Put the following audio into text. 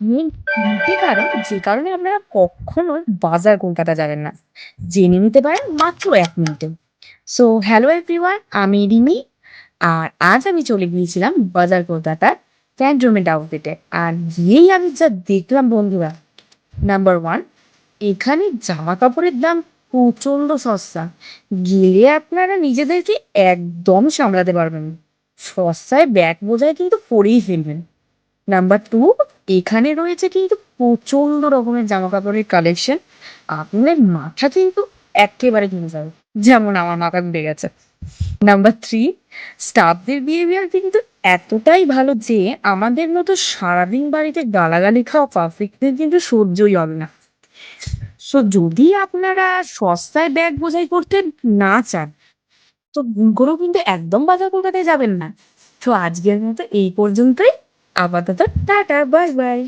Main ৩ টি কারণ যে কারণে আপনারা কখনোই বাজার কলকাতা যাবেন না। জেনে নিতে পারেন মাত্র ১ মিনিটে। সো হ্যালো এভরিওয়ান, আমি রিমি। আর আজ আমি চলে গিয়েছিলাম বাজার কলকাতার ক্যান্টনমেন্ট আউটলেটে। আর গিয়েই আমি যা দেখলাম বন্ধুরা, নাম্বার 1, এখানে জামাকাপড়ের দাম প্রচণ্ড সস্তা। গেলে আপনারা নিজেদেরকে একদম সামলাতে পারবেন না। সস্তায় ব্যাগ বোঝায় কিন্তু পরেই ফেলবেন। নাম্বার 2, এখানে রয়েছে কিন্তু প্রচণ্ড রকমের জামাকাপড়ের কালেকশন। আপনার মাথা কিন্তু এক্কেবারে ঘুরে যাবে। যেমন আমার মাথা ঘুরে গেছে। নাম্বার 3, স্টাফদের বিহেভিয়ার কিন্তু এতটাই ভালো যে আমাদের মতো সারাদিন বাড়িতে গালাগালি খাওয়া পাবলিকদের কিন্তু সহ্যই হবে না। সো যদি আপনারা সস্তায় ব্যাগ বোঝাই করতে না চান, তো ভুল করেও কিন্তু একদম বাজার কলকাতায় যাবেন না। তো আজকের মতো এই পর্যন্তই। আপাতত টাটা, বাই বাই।